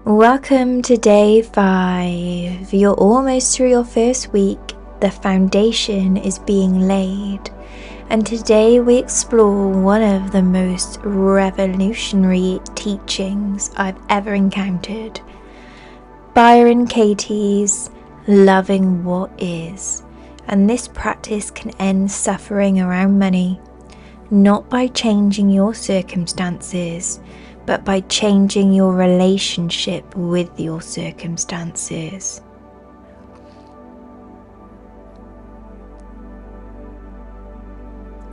Welcome to day 5. You're almost through your first week. The foundation is being laid. And today we explore one of the most revolutionary teachings I've ever encountered. Byron Katie's Loving What Is. And this practice can end suffering around money, not by changing your circumstances, but by changing your relationship with your circumstances.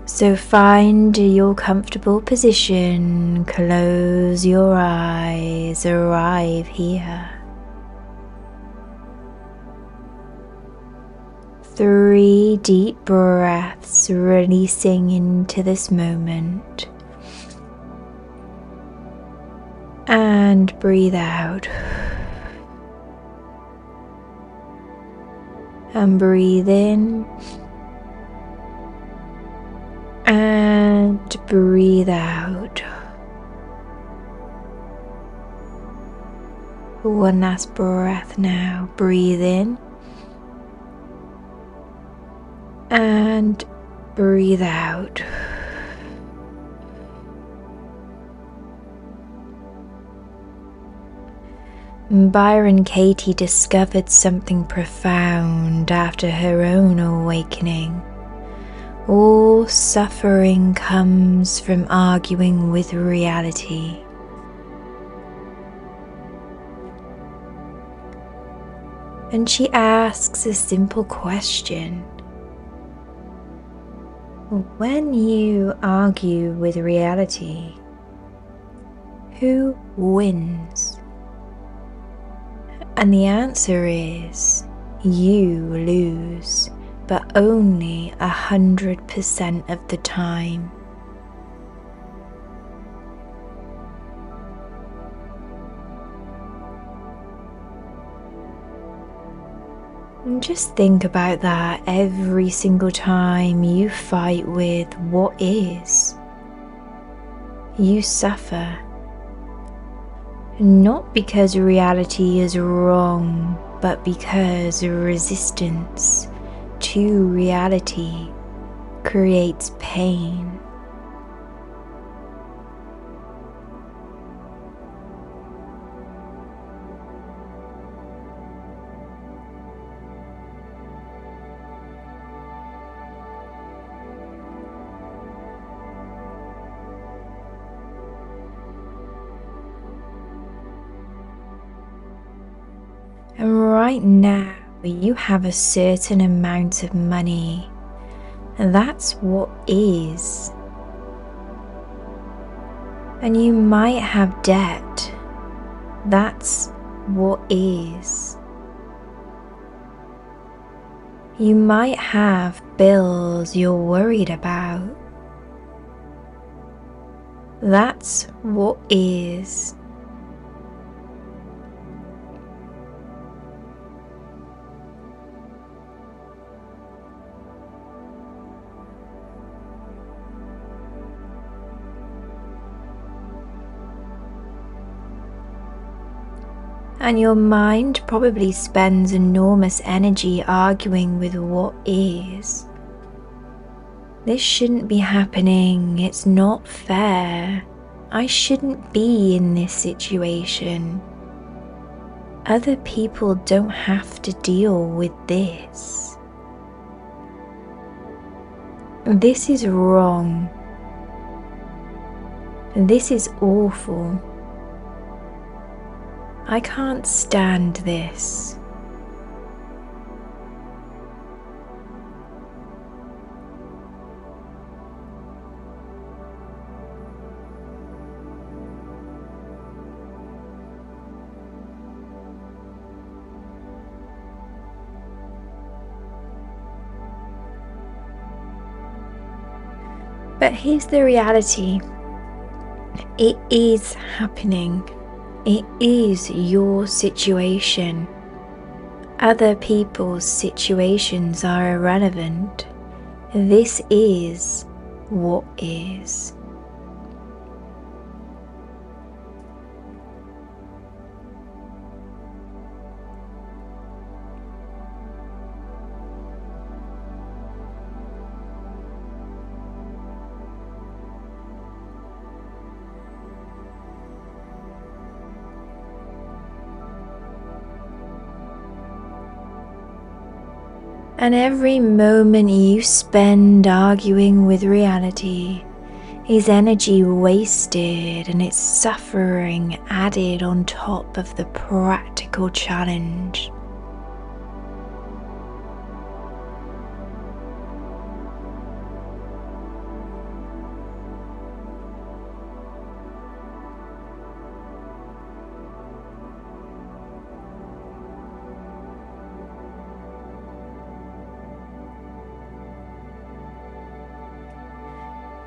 So find your comfortable position, close your eyes, arrive here. 3 deep breaths, releasing into this moment. And breathe out. And breathe in. And breathe out. One last breath now. Breathe in. And breathe out. Byron Katie discovered something profound after her own awakening. All suffering comes from arguing with reality. And she asks a simple question. When you argue with reality, who wins? And the answer is, you lose, but only 100% of the time. And just think about that every single time you fight with what is. You suffer. Not because reality is wrong, but because resistance to reality creates pain. And right now, you have a certain amount of money, and that's what is. And you might have debt, that's what is. You might have bills you're worried about, that's what is. And your mind probably spends enormous energy arguing with what is. This shouldn't be happening, it's not fair. I shouldn't be in this situation. Other people don't have to deal with this. This is wrong. This is awful. I can't stand this. But here's the reality. It is happening. It is your situation. Other people's situations are irrelevant. This is what is. And every moment you spend arguing with reality is energy wasted, and it's suffering added on top of the practical challenge.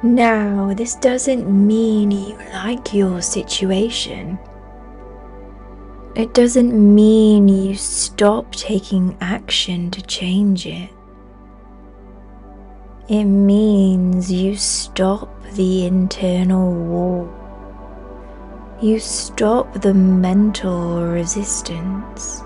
Now, this doesn't mean you like your situation. It doesn't mean you stop taking action to change it. It means you stop the internal war. You stop the mental resistance.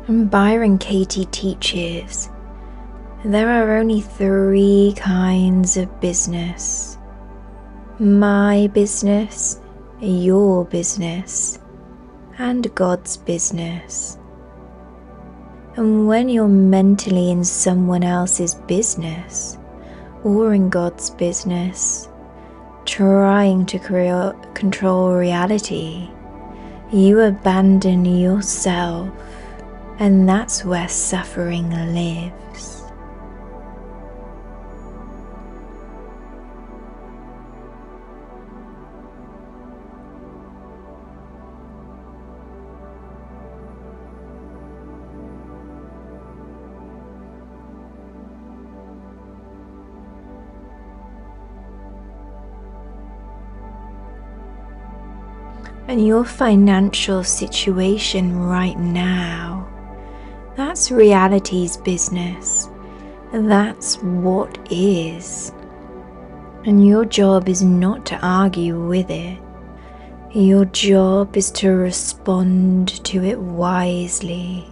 And Byron Katie teaches there are only 3 kinds of business: my business, your business, and God's business. And when you're mentally in someone else's business or in God's business, trying to control reality, you abandon yourself. And that's where suffering lives. And your financial situation right now, that's reality's business. That's what is. And your job is not to argue with it. Your job is to respond to it wisely.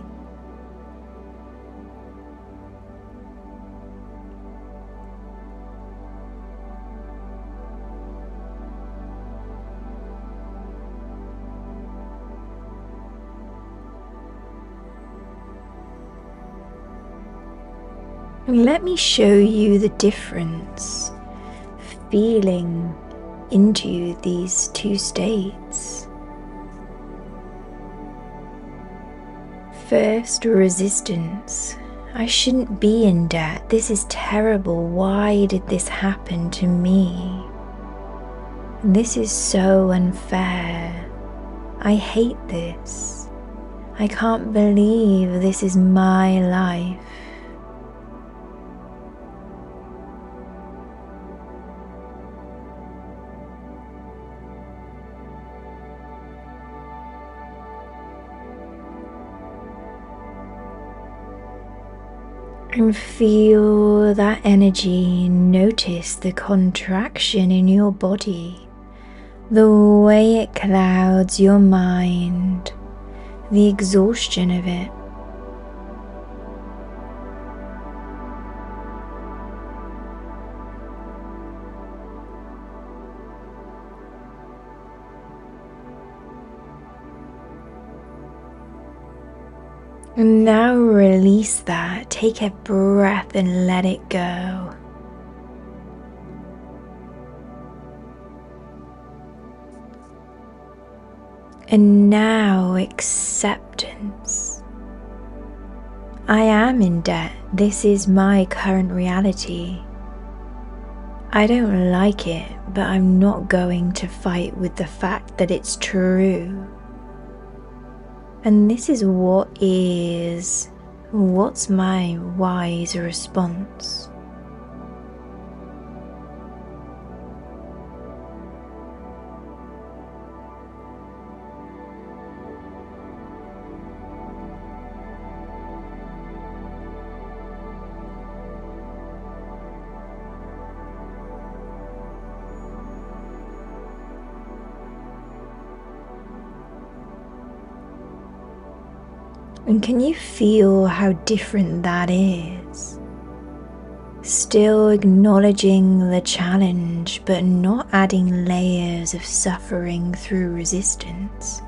And let me show you the difference, feeling into these 2 states. First, resistance. I shouldn't be in debt. This is terrible. Why did this happen to me? This is so unfair. I hate this. I can't believe this is my life. And feel that energy, notice the contraction in your body, the way it clouds your mind, the exhaustion of it. And now release that, take a breath and let it go. And now acceptance. I am in debt. This is my current reality. I don't like it, but I'm not going to fight with the fact that it's true. And this is what is. What's my wise response? And can you feel how different that is? Still acknowledging the challenge, but not adding layers of suffering through resistance.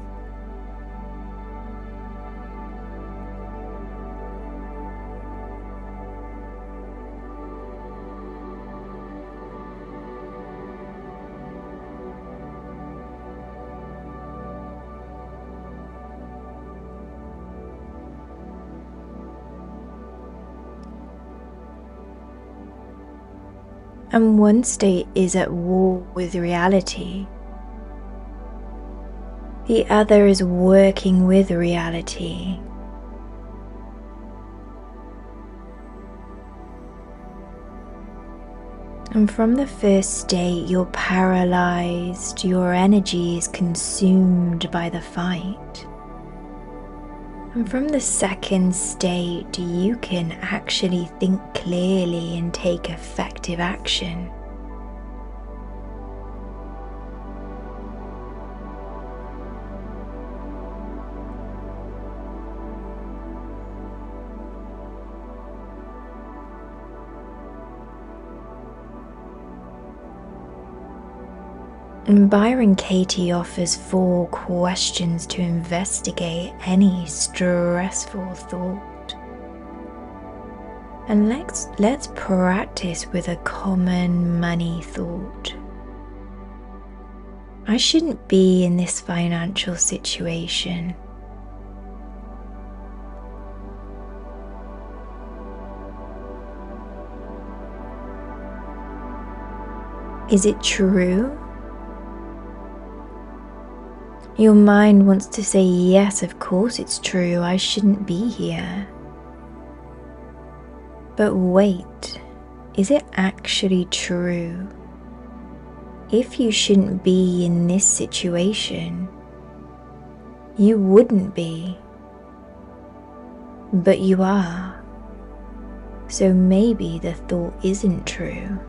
And one state is at war with reality. The other is working with reality. And from the first state, you're paralyzed, your energy is consumed by the fight. And from the second state, you can actually think clearly and take effective action. And Byron Katie offers 4 questions to investigate any stressful thought. And let's practice with a common money thought. I shouldn't be in this financial situation. Is it true? Your mind wants to say, yes, of course it's true, I shouldn't be here. But wait, is it actually true? If you shouldn't be in this situation, you wouldn't be. But you are. So maybe the thought isn't true.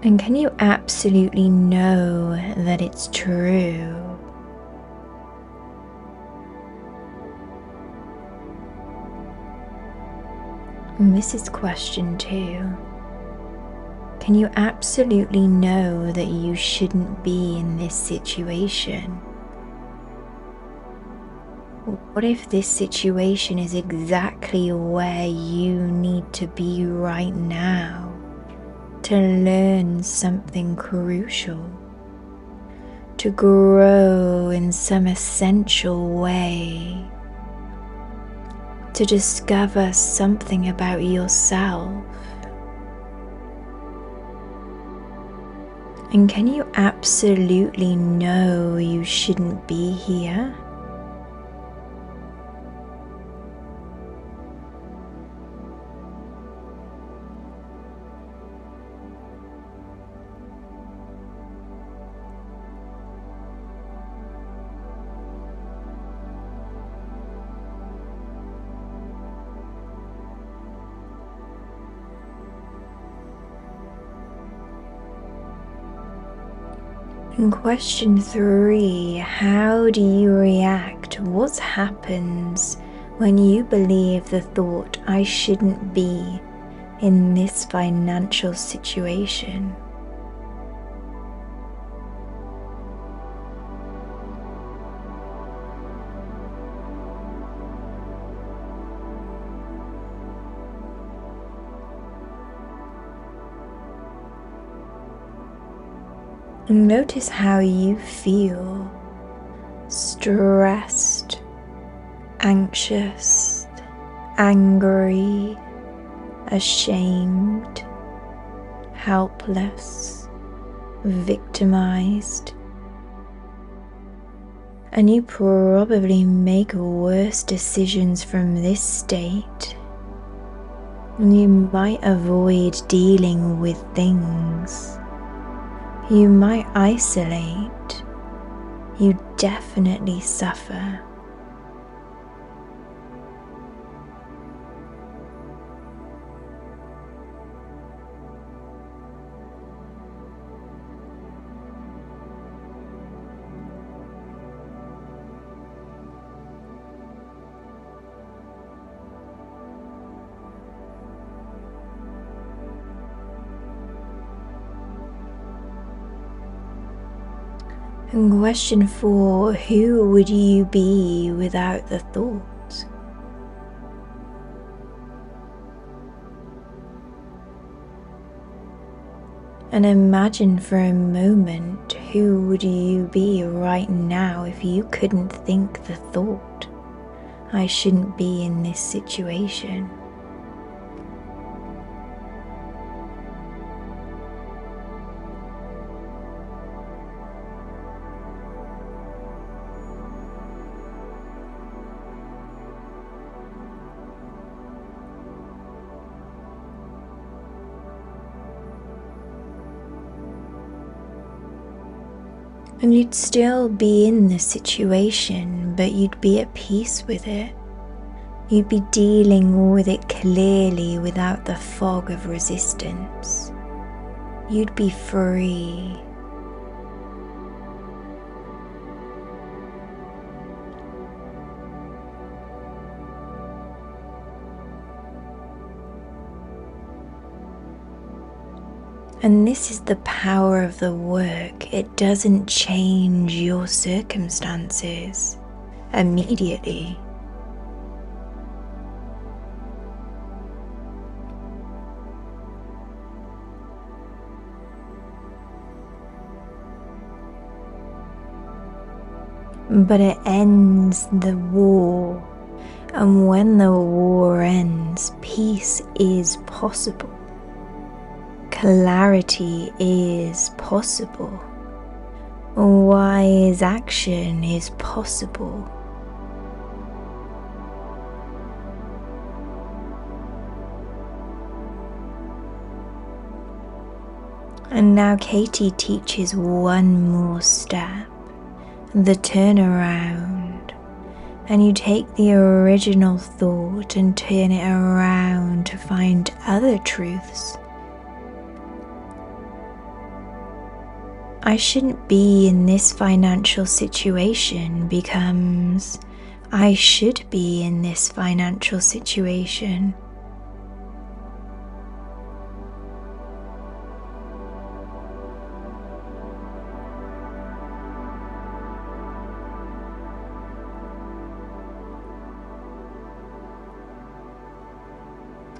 And can you absolutely know that it's true? And this is question 2. Can you absolutely know that you shouldn't be in this situation? What if this situation is exactly where you need to be right now? To learn something crucial, to grow in some essential way, to discover something about yourself. And can you absolutely know you shouldn't be here? And question 3, how do you react? What happens when you believe the thought, I shouldn't be in this financial situation? Notice how you feel: stressed, anxious, angry, ashamed, helpless, victimized. And you probably make worse decisions from this state. You might avoid dealing with things. You might isolate. You definitely suffer. And question 4, who would you be without the thought? And imagine for a moment, who would you be right now if you couldn't think the thought, I shouldn't be in this situation? And you'd still be in the situation, but you'd be at peace with it. You'd be dealing with it clearly without the fog of resistance. You'd be free. And this is the power of the work. It doesn't change your circumstances immediately. But it ends the war. And when the war ends, peace is possible. Clarity is possible. Wise action is possible. And now Katie teaches one more step, the turnaround. And you take the original thought and turn it around to find other truths. I shouldn't be in this financial situation becomes I should be in this financial situation.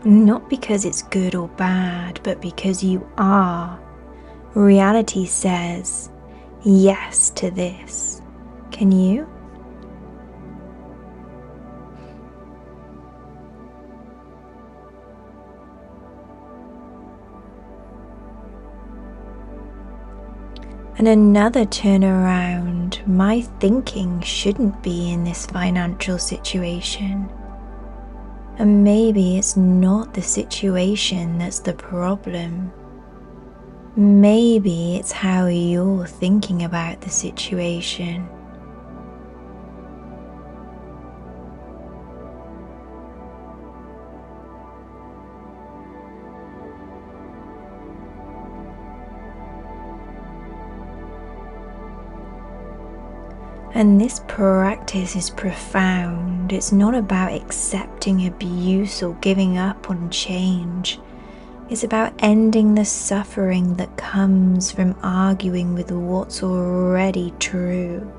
Not because it's good or bad, but because you are. Reality says yes to this. Can you? And another turnaround, my thinking shouldn't be in this financial situation. And maybe it's not the situation that's the problem. Maybe it's how you're thinking about the situation. And this practice is profound. It's not about accepting abuse or giving up on change. It's about ending the suffering that comes from arguing with what's already true.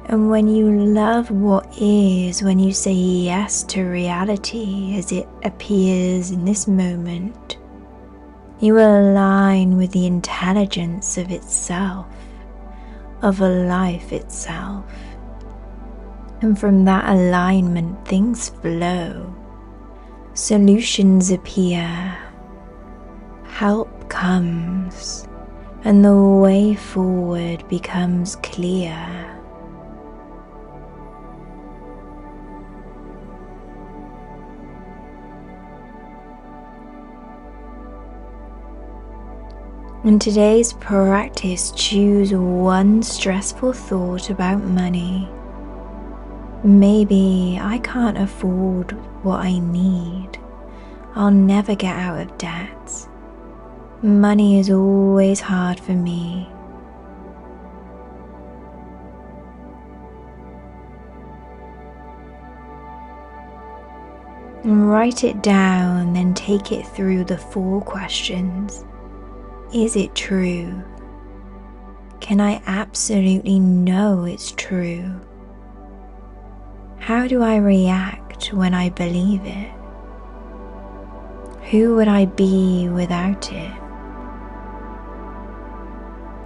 And when you love what is, when you say yes to reality as it appears in this moment, you align with the intelligence of itself, of a life itself. And from that alignment, things flow, solutions appear, help comes, and the way forward becomes clear. In today's practice, choose one stressful thought about money. Maybe I can't afford what I need. I'll never get out of debt. Money is always hard for me. And write it down, then take it through the 4 questions. Is it true? Can I absolutely know it's true? How do I react when I believe it? Who would I be without it?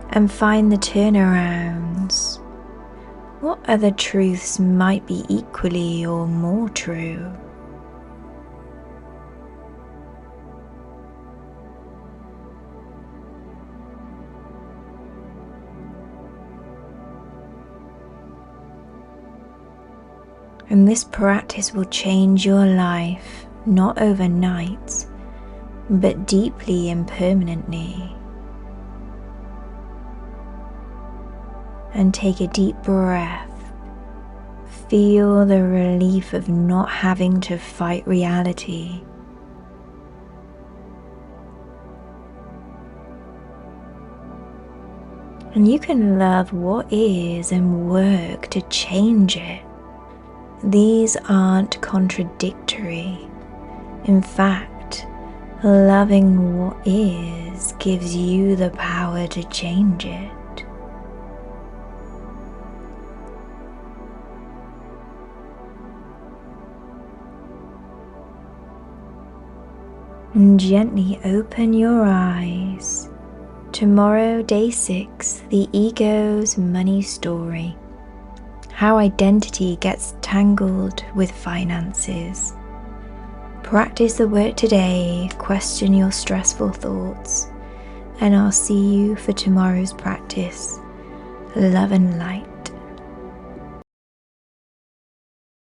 And find the turnarounds. What other truths might be equally or more true? And this practice will change your life, not overnight, but deeply and permanently. And take a deep breath. Feel the relief of not having to fight reality. And you can love what is and work to change it. These aren't contradictory. In fact, loving what is gives you the power to change it. And gently open your eyes. Tomorrow, day 6, the ego's money story. How identity gets tangled with finances. Practice the work today, question your stressful thoughts, and I'll see you for tomorrow's practice. Love and light.